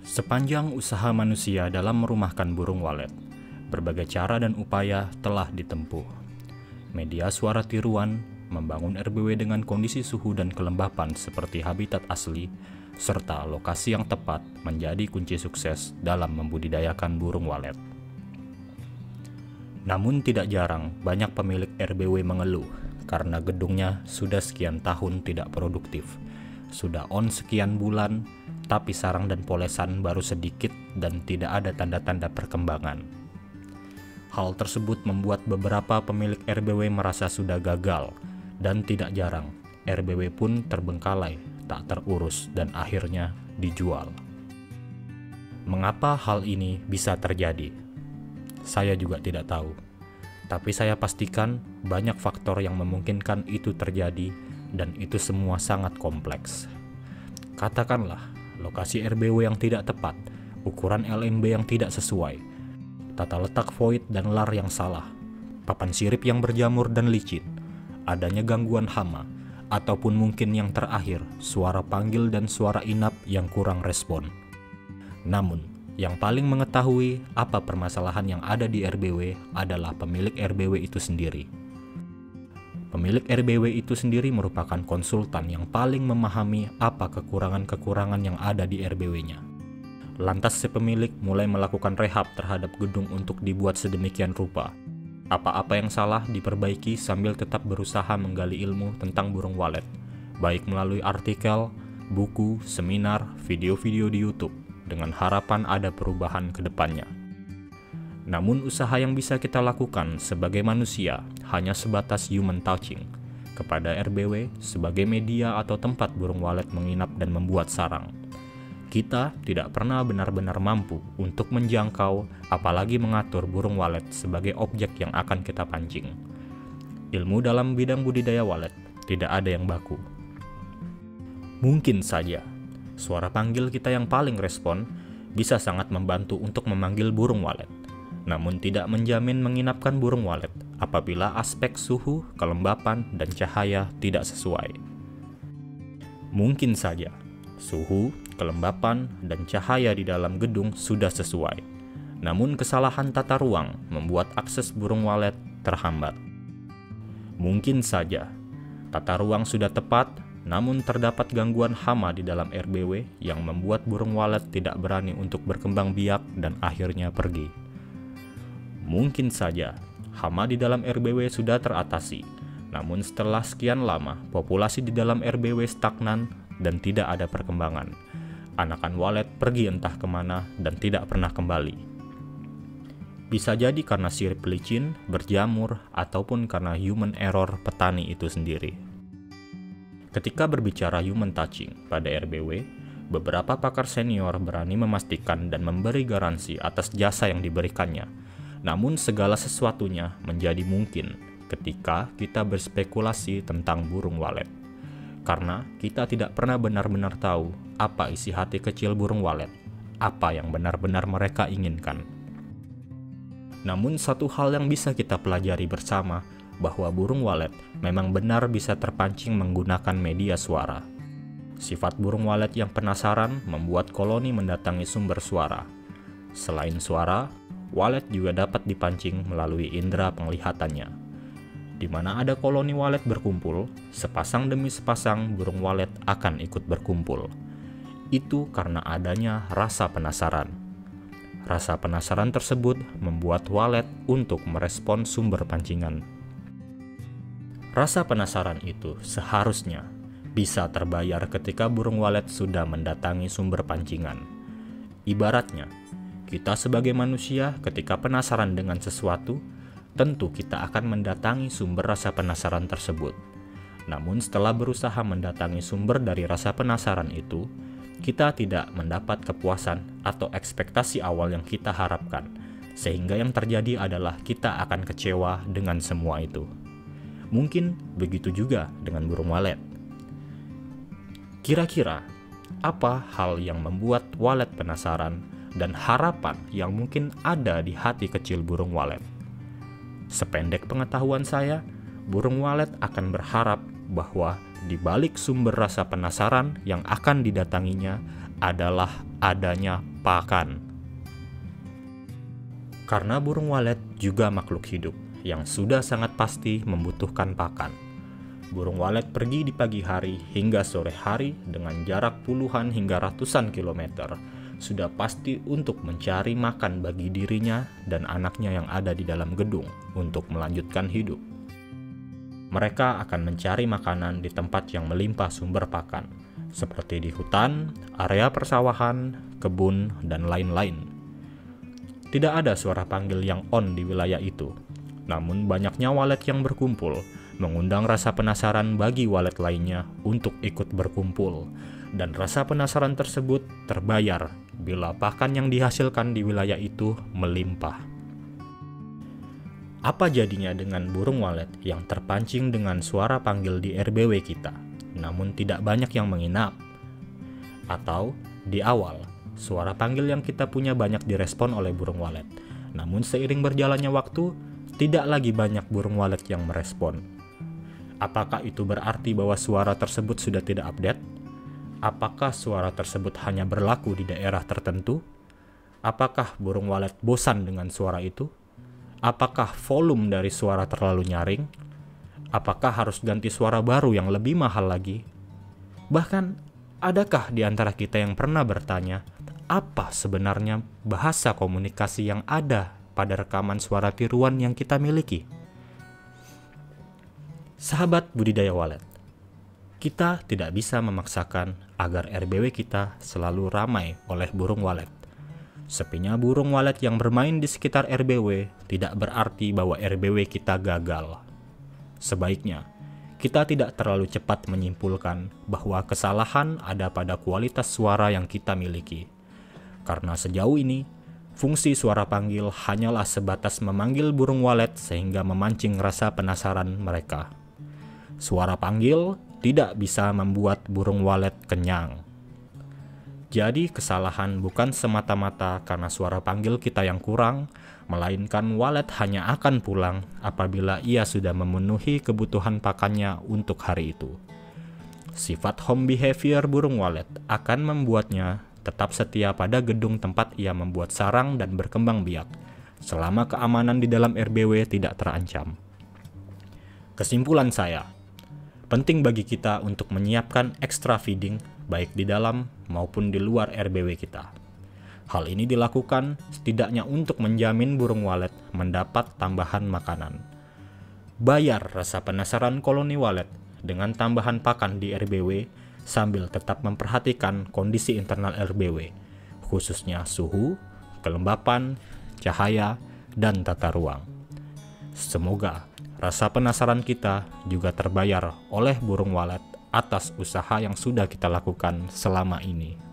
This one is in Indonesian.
Sepanjang usaha manusia dalam merumahkan burung walet, berbagai cara dan upaya telah ditempuh. Media suara tiruan, membangun RBW dengan kondisi suhu dan kelembapan seperti habitat asli, serta lokasi yang tepat menjadi kunci sukses dalam membudidayakan burung walet. Namun tidak jarang banyak pemilik RBW mengeluh karena gedungnya sudah sekian tahun tidak produktif, sudah on sekian bulan, tapi sarang dan polesan baru sedikit dan tidak ada tanda-tanda perkembangan. Hal tersebut membuat beberapa pemilik RBW merasa sudah gagal, dan tidak jarang RBW pun terbengkalai, tak terurus, dan akhirnya dijual. Mengapa hal ini bisa terjadi? Saya juga tidak tahu, tapi saya pastikan banyak faktor yang memungkinkan itu terjadi, dan itu semua sangat kompleks. Katakanlah, lokasi RBW yang tidak tepat, ukuran LNB yang tidak sesuai, tata letak void dan lar yang salah, papan sirip yang berjamur dan licin, adanya gangguan hama, ataupun mungkin yang terakhir, suara panggil dan suara inap yang kurang respon. Namun, yang paling mengetahui apa permasalahan yang ada di RBW adalah pemilik RBW itu sendiri. Pemilik RBW itu sendiri merupakan konsultan yang paling memahami apa kekurangan-kekurangan yang ada di RBW-nya. Lantas si pemilik mulai melakukan rehab terhadap gedung untuk dibuat sedemikian rupa. Apa-apa yang salah diperbaiki sambil tetap berusaha menggali ilmu tentang burung walet, baik melalui artikel, buku, seminar, video-video di YouTube, dengan harapan ada perubahan ke depannya. Namun usaha yang bisa kita lakukan sebagai manusia hanya sebatas human touching kepada RBW sebagai media atau tempat burung walet menginap dan membuat sarang. Kita tidak pernah benar-benar mampu untuk menjangkau apalagi mengatur burung walet sebagai objek yang akan kita pancing. Ilmu dalam bidang budidaya walet tidak ada yang baku. Mungkin saja suara panggil kita yang paling respon bisa sangat membantu untuk memanggil burung walet, namun tidak menjamin menginapkan burung walet apabila aspek suhu, kelembapan, dan cahaya tidak sesuai. Mungkin saja suhu, kelembapan, dan cahaya di dalam gedung sudah sesuai, namun kesalahan tata ruang membuat akses burung walet terhambat. Mungkin saja tata ruang sudah tepat, namun terdapat gangguan hama di dalam RBW yang membuat burung walet tidak berani untuk berkembang biak dan akhirnya pergi. Mungkin saja hama di dalam RBW sudah teratasi, namun setelah sekian lama populasi di dalam RBW stagnan dan tidak ada perkembangan. Anakan walet pergi entah kemana dan tidak pernah kembali. Bisa jadi karena sirip licin, berjamur, ataupun karena human error petani itu sendiri. Ketika berbicara human touching pada RBW, beberapa pakar senior berani memastikan dan memberi garansi atas jasa yang diberikannya. Namun segala sesuatunya menjadi mungkin ketika kita berspekulasi tentang burung walet. Karena kita tidak pernah benar-benar tahu apa isi hati kecil burung walet, apa yang benar-benar mereka inginkan. Namun satu hal yang bisa kita pelajari bersama, bahwa burung walet memang benar bisa terpancing menggunakan media suara. Sifat burung walet yang penasaran membuat koloni mendatangi sumber suara. Selain suara, walet juga dapat dipancing melalui indera penglihatannya. Di mana ada koloni walet berkumpul, sepasang demi sepasang burung walet akan ikut berkumpul. Itu karena adanya rasa penasaran. Rasa penasaran tersebut membuat walet untuk merespon sumber pancingan. Rasa penasaran itu seharusnya bisa terbayar ketika burung walet sudah mendatangi sumber pancingan. Ibaratnya, kita sebagai manusia ketika penasaran dengan sesuatu, tentu kita akan mendatangi sumber rasa penasaran tersebut. Namun setelah berusaha mendatangi sumber dari rasa penasaran itu, kita tidak mendapat kepuasan atau ekspektasi awal yang kita harapkan, sehingga yang terjadi adalah kita akan kecewa dengan semua itu. Mungkin begitu juga dengan burung walet. Kira-kira apa hal yang membuat walet penasaran dan harapan yang mungkin ada di hati kecil burung walet? Sependek pengetahuan saya, burung walet akan berharap bahwa di balik sumber rasa penasaran yang akan didatanginya adalah adanya pakan. Karena burung walet juga makhluk hidup yang sudah sangat pasti membutuhkan pakan. Burung walet pergi di pagi hari hingga sore hari dengan jarak puluhan hingga ratusan kilometer, sudah pasti untuk mencari makan bagi dirinya dan anaknya yang ada di dalam gedung untuk melanjutkan hidup. Mereka akan mencari makanan di tempat yang melimpah sumber pakan, seperti di hutan, area persawahan, kebun, dan lain-lain. Tidak ada suara panggil yang on di wilayah itu, namun banyaknya walet yang berkumpul mengundang rasa penasaran bagi walet lainnya untuk ikut berkumpul, dan rasa penasaran tersebut terbayar bila pakan yang dihasilkan di wilayah itu melimpah. Apa jadinya dengan burung walet yang terpancing dengan suara panggil di RBW kita, namun tidak banyak yang menginap? Atau di awal, suara panggil yang kita punya banyak direspon oleh burung walet, namun seiring berjalannya waktu, tidak lagi banyak burung walet yang merespon. Apakah itu berarti bahwa suara tersebut sudah tidak update? Apakah suara tersebut hanya berlaku di daerah tertentu? Apakah burung walet bosan dengan suara itu? Apakah volume dari suara terlalu nyaring? Apakah harus ganti suara baru yang lebih mahal lagi? Bahkan, adakah di antara kita yang pernah bertanya, apa sebenarnya bahasa komunikasi yang ada pada rekaman suara tiruan yang kita miliki? Sahabat budidaya walet, kita tidak bisa memaksakan agar RBW kita selalu ramai oleh burung walet. Sepinya burung walet yang bermain di sekitar RBW tidak berarti bahwa RBW kita gagal. Sebaiknya, kita tidak terlalu cepat menyimpulkan bahwa kesalahan ada pada kualitas suara yang kita miliki. Karena sejauh ini, fungsi suara panggil hanyalah sebatas memanggil burung walet sehingga memancing rasa penasaran mereka. Suara panggil tidak bisa membuat burung walet kenyang. Jadi kesalahan bukan semata-mata karena suara panggil kita yang kurang, melainkan walet hanya akan pulang apabila ia sudah memenuhi kebutuhan pakannya untuk hari itu. Sifat home behavior burung walet akan membuatnya tetap setia pada gedung tempat ia membuat sarang dan berkembang biak, selama keamanan di dalam RBW tidak terancam. Kesimpulan saya, penting bagi kita untuk menyiapkan extra feeding baik di dalam maupun di luar RBW kita. Hal ini dilakukan setidaknya untuk menjamin burung walet mendapat tambahan makanan. Bayar rasa penasaran koloni walet dengan tambahan pakan di RBW sambil tetap memperhatikan kondisi internal RBW, khususnya suhu, kelembapan, cahaya, dan tata ruang. Semoga rasa penasaran kita juga terbayar oleh burung walet atas usaha yang sudah kita lakukan selama ini.